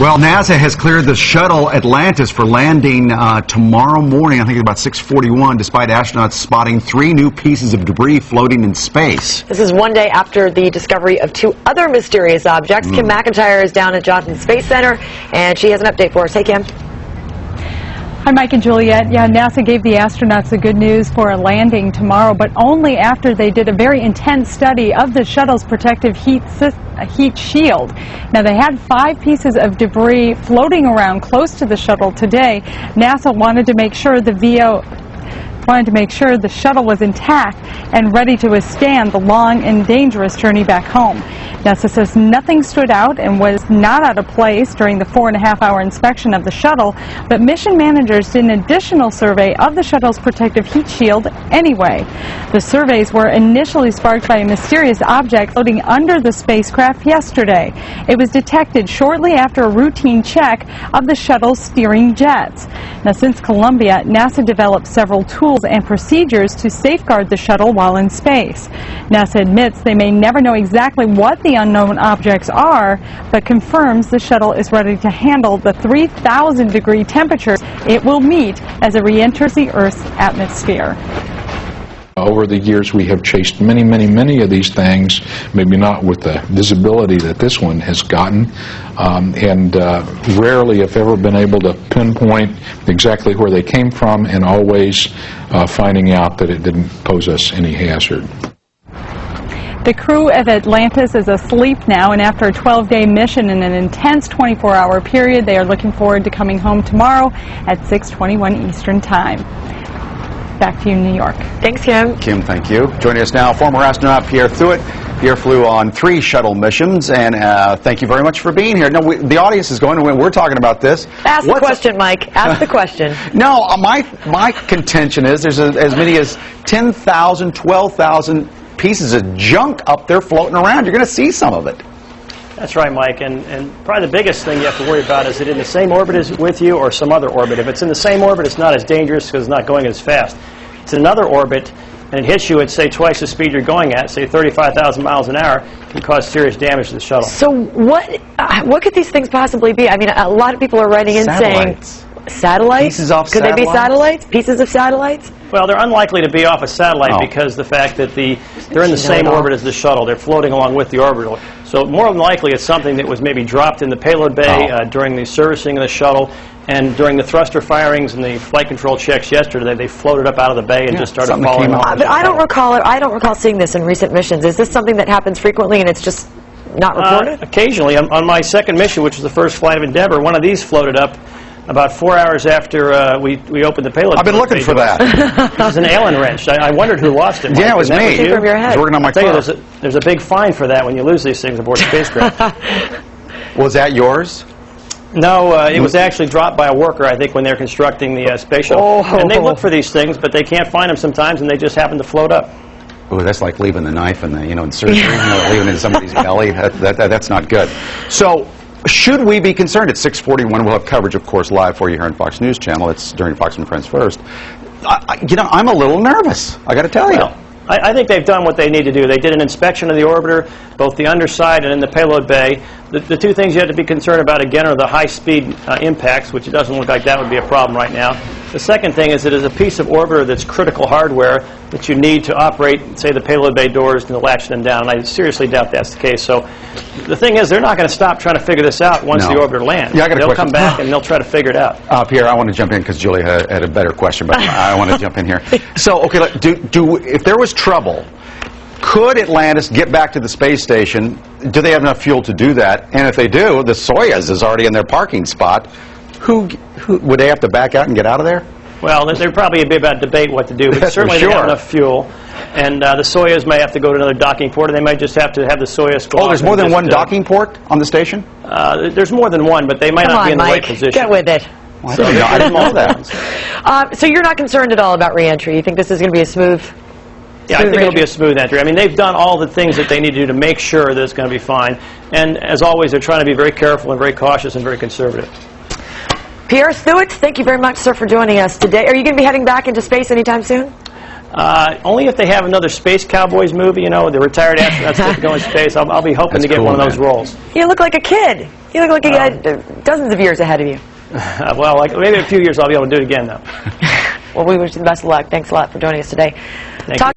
Well, NASA has cleared the shuttle Atlantis for landing tomorrow morning, I think about 6:41, despite astronauts spotting 3 new pieces of debris floating in space. This is one day after the discovery of 2 other mysterious objects. Kim McIntyre is down at Johnson Space Center, and she has an update for us. Hey, Kim. Hi, Mike and Juliet. Yeah, NASA gave the astronauts the good news for a landing tomorrow, but only after they did a very intense study of the shuttle's protective heat shield. Now, they had 5 pieces of debris floating around close to the shuttle today. NASA wanted to make sure the shuttle was intact and ready to withstand the long and dangerous journey back home. NASA says nothing stood out and was not out of place during the 4.5-hour inspection of the shuttle, but mission managers did an additional survey of the shuttle's protective heat shield anyway. The surveys were initially sparked by a mysterious object floating under the spacecraft yesterday. It was detected shortly after a routine check of the shuttle's steering jets. Now, since Columbia, NASA developed several tools and procedures to safeguard the shuttle while in space. NASA admits they may never know exactly what the unknown objects are, but confirms the shuttle is ready to handle the 3,000-degree temperatures it will meet as it re-enters the Earth's atmosphere. Over the years, we have chased many of these things, maybe not with the visibility that this one has gotten, and rarely, if ever, been able to pinpoint exactly where they came from, and always finding out that it didn't pose us any hazard. The crew of Atlantis is asleep now, and after a 12-day mission in an intense 24-hour period, they are looking forward to coming home tomorrow at 6:21 Eastern Time. Back to you in New York. Thanks, Kim. Kim, thank you. Joining us now, former astronaut Pierre Thuot. Pierre flew on 3 shuttle missions, and thank you very much for being here. No, the audience is going to win. We're talking about this. Ask the question, Mike. Ask the question. No, my contention is there's as many as 10,000, 12,000 pieces of junk up there floating around. You're going to see some of it. That's right, Mike, and probably the biggest thing you have to worry about is it in the same orbit as with you or some other orbit. If it's in the same orbit, it's not as dangerous because it's not going as fast. It's in another orbit, and it hits you at, say, twice the speed you're going at, say 35,000 miles an hour, can cause serious damage to the shuttle. So what could these things possibly be? I mean, a lot of people are writing in saying... Satellites? Pieces off Could satellites? they be satellites? Pieces of satellites? Well, they're unlikely to be off a satellite because the fact that they're in the same orbit as the shuttle. They're floating along with the orbital. So more than likely it's something that was maybe dropped in the payload bay during the servicing of the shuttle, and during the thruster firings and the flight control checks yesterday, they floated up out of the bay and just started falling off. But I don't recall seeing this in recent missions. Is this something that happens frequently and it's just not reported? Occasionally. On my second mission, which was the first flight of Endeavour, one of these floated up about 4 hours after we opened the payload. I've been looking for that. It was an Allen wrench. I wondered who lost it. Yeah, it was me. It came from your head. I was working on my car. There's a big fine for that when you lose these things aboard a spacecraft. Was that yours? No, it was actually dropped by a worker, I think, when they're constructing the space shuttle. And they look for these things, but they can't find them sometimes, and they just happen to float up. Oh, that's like leaving the knife in the, in surgery, leaving it in somebody's belly. That's not good. So, should we be concerned? At 6:41, we'll have coverage, of course, live for you here on Fox News Channel. It's during Fox and Friends First. I'm a little nervous, I got to tell you. Well, I think they've done what they need to do. They did an inspection of the orbiter, both the underside and in the payload bay. The 2 things you have to be concerned about, again, are the high-speed impacts, which it doesn't look like that would be a problem right now. The second thing is it is a piece of orbiter that's critical hardware that you need to operate, say, the payload bay doors and to latch them down. And I seriously doubt that's the case. So the thing is, they're not going to stop trying to figure this out once the orbiter lands. Yeah, I got a they'll question. come back and they'll try to figure it out. Pierre, I want to jump in because Julia had a better question, but I want to jump in here. So, okay, if there was trouble, could Atlantis get back to the space station? Do they have enough fuel to do that? And if they do, the Soyuz is already in their parking spot. Who would they have to back out and get out of there? Well, there'd probably be about debate what to do, but certainly they have enough fuel. And the Soyuz may have to go to another docking port, and they might just have to have the Soyuz go. Oh, there's more than one docking port on the station? There's more than one, but they might not be in the right position. Get with it. Well, I didn't know that. So you're not concerned at all about re-entry? You think this is going to be a smooth? Yeah, I think it'll be a smooth entry. I mean, they've done all the things that they need to do to make sure that it's going to be fine. And as always, they're trying to be very careful and very cautious and very conservative. Pierre Thuot, thank you very much, sir, for joining us today. Are you going to be heading back into space anytime soon? Only if they have another Space Cowboys movie, the retired astronauts get to go in space. I'll be hoping to get one of those roles. You look like a kid. You look like you got dozens of years ahead of you. Well, maybe in a few years I'll be able to do it again, though. Well, we wish you the best of luck. Thanks a lot for joining us today. Thank you.